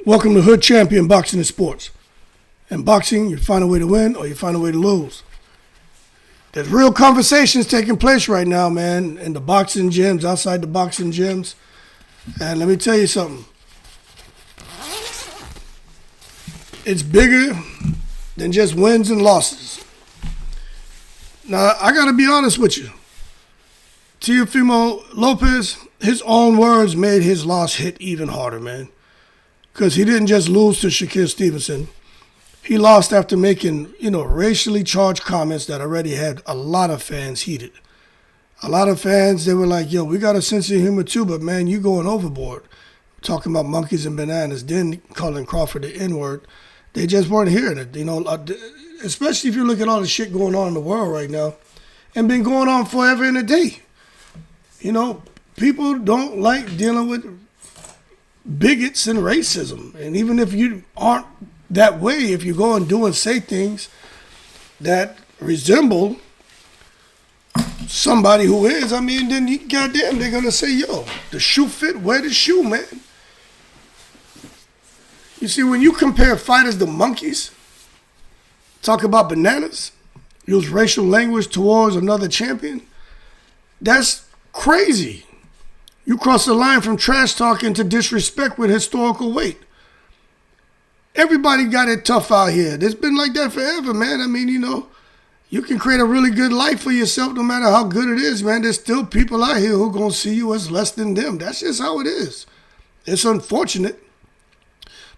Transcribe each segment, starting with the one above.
Welcome to Hood Champion Boxing and Sports. In boxing, you find a way to win or you find a way to lose. There's real conversations taking place right now, man, in the boxing gyms, outside the boxing gyms. And let me tell you something. It's bigger than just wins and losses. Now, I got to be honest with you. Teofimo Lopez, his own words made his loss hit even harder, man. Because he didn't just lose to Shakur Stevenson. He lost after making, racially charged comments that already had a lot of fans heated. A lot of fans, they were like, yo, we got a sense of humor too, but man, you going overboard. Talking about monkeys and bananas, then calling Crawford the N-word. They just weren't hearing it, especially if you look at all the shit going on in the world right now and been going on forever and a day. People don't like dealing with bigots and racism. And even if you aren't that way, if you go and do and say things that resemble somebody who is, then goddamn, they're going to say, yo, the shoe fit, wear the shoe, man. You see, when you compare fighters to monkeys, talk about bananas, use racial language towards another champion, that's crazy. You cross the line from trash talking to disrespect with historical weight. Everybody got it tough out here. It's been like that forever, man. You can create a really good life for yourself no matter how good it is, man. There's still people out here who are going to see you as less than them. That's just how it is. It's unfortunate.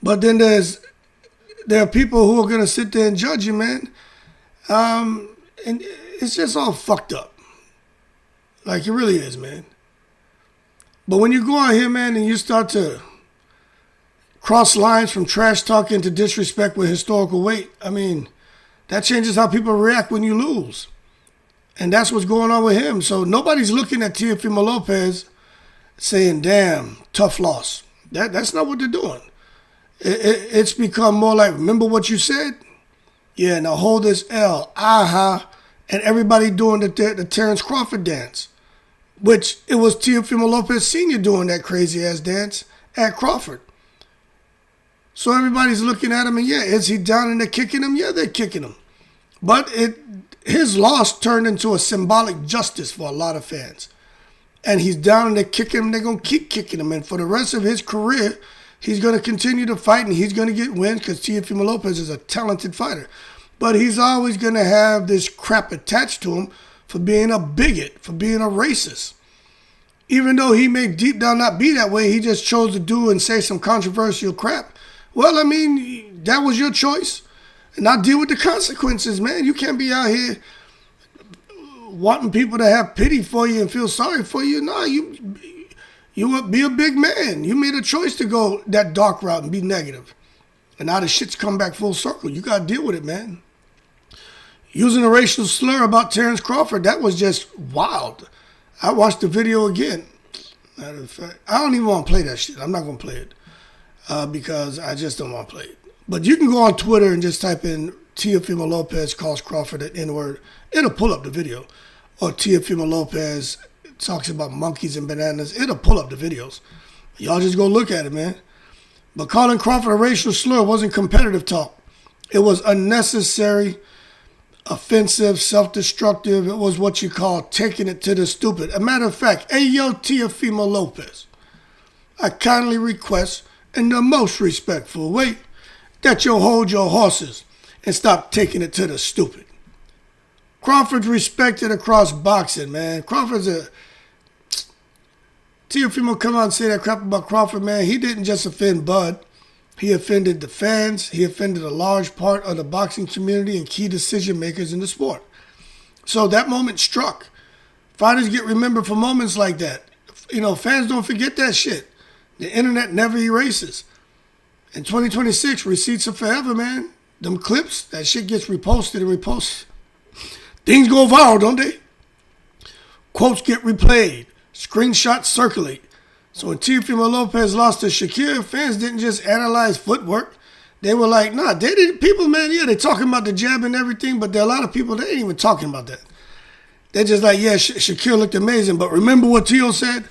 But then there are people who are going to sit there and judge you, man. And it's just all fucked up. Like, it really is, man. But when you go out here, man, and you start to cross lines from trash talking to disrespect with historical weight, that changes how people react when you lose. And that's what's going on with him. So nobody's looking at Teofimo Lopez saying, damn, tough loss. That's not what they're doing. It's become more like, remember what you said? Yeah, now hold this L, aha, and everybody doing the Terence Crawford dance. Which it was Teofimo Lopez Sr. doing that crazy-ass dance at Crawford. So everybody's looking at him and, yeah, is he down and they're kicking him? Yeah, they're kicking him. But his loss turned into a symbolic justice for a lot of fans. And he's down and they're kicking him. They're going to keep kicking him. And for the rest of his career, he's going to continue to fight and he's going to get wins because Teofimo Lopez is a talented fighter. But he's always going to have this crap attached to him for being a bigot, for being a racist. Even though he may deep down not be that way, he just chose to do and say some controversial crap. Well, that was your choice. And now deal with the consequences, man. You can't be out here wanting people to have pity for you and feel sorry for you. No, you be a big man. You made a choice to go that dark route and be negative. And now the shit's come back full circle. You got to deal with it, man. Using a racial slur about Terence Crawford, that was just wild. I watched the video again. Matter of fact, I don't even want to play that shit. I'm not going to play it because I just don't want to play it. But you can go on Twitter and just type in Teofimo Lopez calls Crawford an N-word. It'll pull up the video. Or Teofimo Lopez talks about monkeys and bananas. It'll pull up the videos. Y'all just go look at it, man. But calling Crawford a racial slur wasn't competitive talk. It was unnecessary, offensive, self-destructive. It was what you call taking it to the stupid. A matter of fact, hey, yo, Teofimo Lopez, I kindly request in the most respectful way that you hold your horses and stop taking it to the stupid. Crawford's respected across boxing, man. Teofimo come out and say that crap about Crawford, man. He didn't just offend Bud. He offended the fans. He offended a large part of the boxing community and key decision makers in the sport. So that moment struck. Fighters get remembered for moments like that. Fans don't forget that shit. The internet never erases. In 2026, receipts are forever, man. Them clips, that shit gets reposted and reposted. Things go viral, don't they? Quotes get replayed. Screenshots circulate. So when Teofimo Lopez lost to Shakur, fans didn't just analyze footwork. They were like, nah, people, man, yeah, they're talking about the jab and everything, but there are a lot of people that ain't even talking about that. They're just like, yeah, Shakur looked amazing, but remember what Teo said?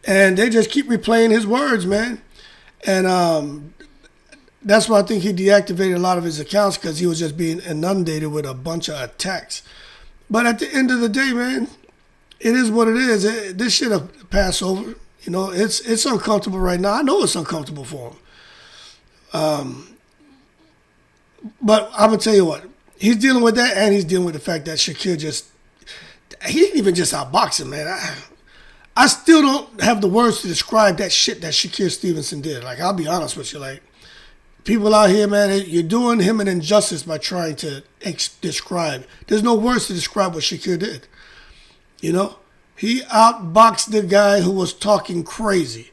And they just keep replaying his words, man. And that's why I think he deactivated a lot of his accounts, because he was just being inundated with a bunch of attacks. But at the end of the day, man, it is what it is. This shit will pass over. You know, it's uncomfortable right now. I know it's uncomfortable for him. But I'm going to tell you what. He's dealing with that, and he's dealing with the fact that Shakur he didn't even just outbox him, man. I still don't have the words to describe that shit that Shakur Stevenson did. Like, I'll be honest with you. Like, people out here, man, you're doing him an injustice by trying to describe. There's no words to describe what Shakur did. You know? He outboxed the guy who was talking crazy.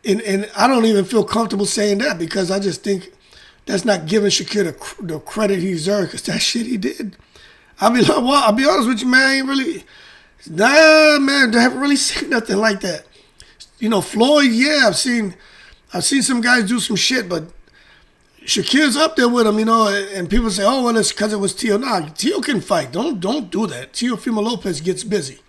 And I don't even feel comfortable saying that, because I just think that's not giving Shakur the credit he deserves, because that shit he did. I'll be honest with you, man. I ain't really, man, I haven't really seen nothing like that. You know, Floyd, yeah, I've seen some guys do some shit, but Shakir's up there with him, you know, and people say, oh, well, it's because it was Teo. Nah, Teo can fight. Don't do that. Teofimo Lopez gets busy.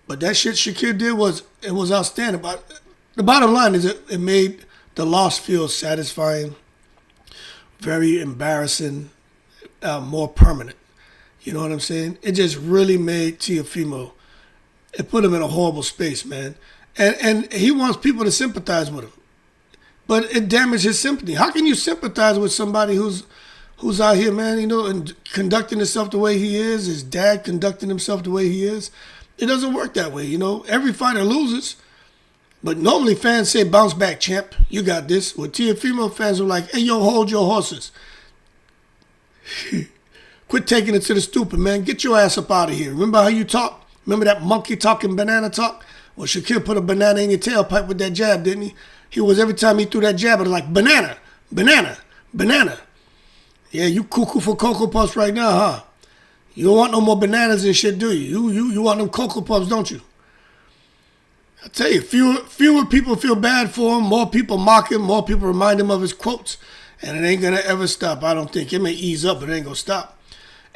But that shit Shakur did was outstanding. But the bottom line is it made the loss feel satisfying, very embarrassing, more permanent. You know what I'm saying? It just really made Teofimo, it put him in a horrible space, man. And he wants people to sympathize with him. But it damaged his sympathy. How can you sympathize with somebody who's out here, man, you know, and conducting himself the way he is, his dad conducting himself the way he is? It doesn't work that way, you know. Every fighter loses. But normally fans say, bounce back, champ. You got this. With Teofimo, fans are like, hey, yo, hold your horses. Quit taking it to the stupid, man. Get your ass up out of here. Remember how you talk? Remember that monkey talking banana talk? Well, Shakur put a banana in your tailpipe with that jab, didn't he? He was, every time he threw that jab, it was like, banana, banana, banana. Yeah, you cuckoo for Cocoa Puffs right now, huh? You don't want no more bananas and shit, do you? You want them Cocoa Puffs, don't you? I tell you, fewer people feel bad for him, more people mock him, more people remind him of his quotes, and it ain't going to ever stop, I don't think. It may ease up, but it ain't going to stop.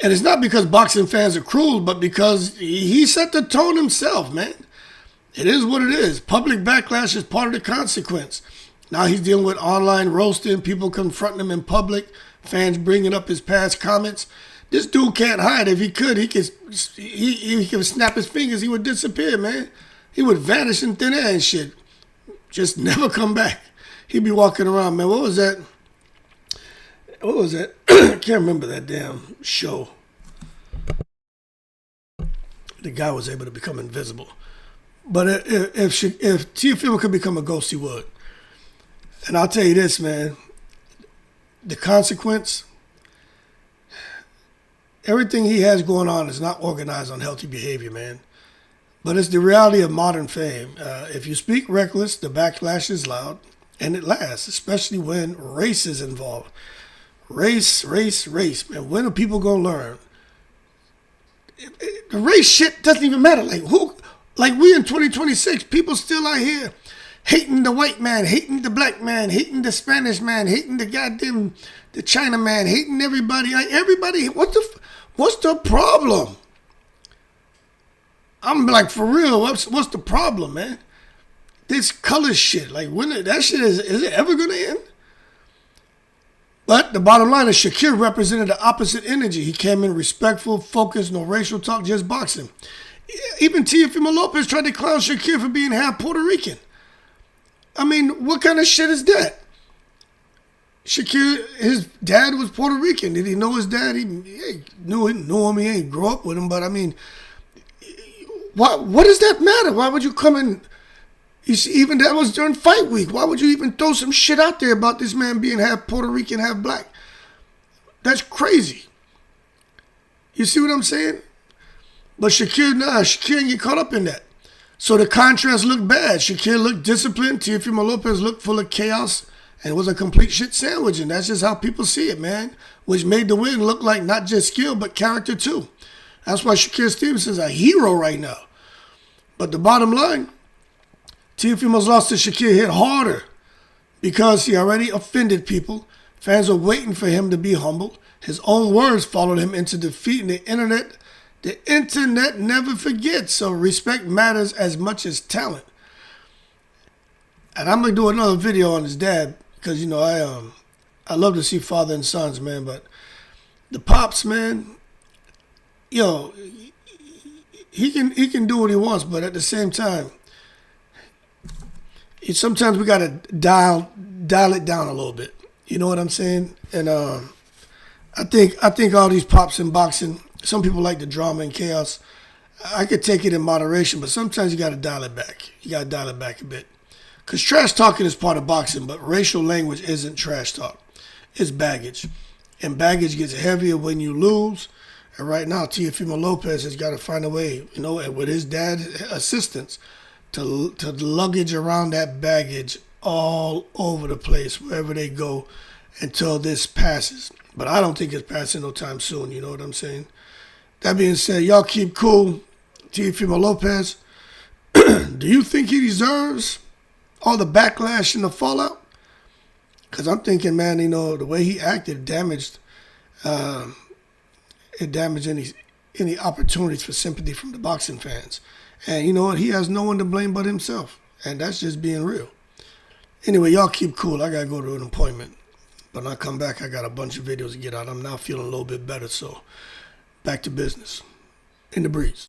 And it's not because boxing fans are cruel, but because he set the tone himself, man. It is what it is. Public backlash is part of the consequence. Now he's dealing with online roasting, people confronting him in public, fans bringing up his past comments. This dude can't hide. If he could, he could snap his fingers, he would disappear, man. He would vanish in thin air and shit. Just never come back. He'd be walking around, man. What was that? I can't remember that damn show. The guy was able to become invisible. But if Teofimo could become a ghost, he would. And I'll tell you this, man. The consequence, everything he has going on is not organized on healthy behavior, man. But it's the reality of modern fame. If you speak reckless, the backlash is loud, and it lasts, especially when race is involved. Race, man. When are people going to learn? The race shit doesn't even matter. Like we in 2026, people still out here hating the white man, hating the black man, hating the Spanish man, hating the China man, hating everybody. Like everybody, what's the problem? I'm like, for real, what's the problem, man? This color shit, like that shit is it ever gonna end? But the bottom line is Shakur represented the opposite energy. He came in respectful, focused, no racial talk, just boxing. Even Teofimo Lopez tried to clown Shakur for being half Puerto Rican. I mean, what kind of shit is that? Shakur, his dad was Puerto Rican. Did he know his dad? He knew him. He ain't grow up with him. But I mean, what does that matter? Why would you come in? You see, even that was during fight week. Why would you even throw some shit out there about this man being half Puerto Rican, half black? That's crazy. You see what I'm saying? But Shakur didn't get caught up in that. So the contrast looked bad. Shakur looked disciplined. Teofimo Lopez looked full of chaos and was a complete shit sandwich. And that's just how people see it, man. Which made the win look like not just skill, but character too. That's why Shakur Stevenson's a hero right now. But the bottom line, Teofimo's loss to Shakur hit harder because he already offended people. Fans are waiting for him to be humbled. His own words followed him into defeat, and the internet never forgets. So respect matters as much as talent. And I'm going to do another video on his dad because I love to see father and sons, man. But the pops, man, yo, he can do what he wants, but at the same time, sometimes we gotta dial it down a little bit. You know what I'm saying? And I think all these pops in boxing, some people like the drama and chaos. I could take it in moderation, but sometimes you gotta dial it back. You gotta dial it back a bit. Because trash talking is part of boxing, but racial language isn't trash talk. It's baggage. And baggage gets heavier when you lose. And right now, Teofimo Lopez has got to find a way, with his dad's assistance, to luggage around that baggage all over the place, wherever they go, until this passes. But I don't think it's passing no time soon, you know what I'm saying? That being said, y'all keep cool. Teofimo Lopez, do you think he deserves all the backlash and the fallout? Because I'm thinking, man, the way he acted damaged any opportunities for sympathy from the boxing fans. And you know what? He has no one to blame but himself. And that's just being real. Anyway, y'all keep cool. I got to go to an appointment. But when I come back, I got a bunch of videos to get out. I'm now feeling a little bit better. So back to business. In the breeze.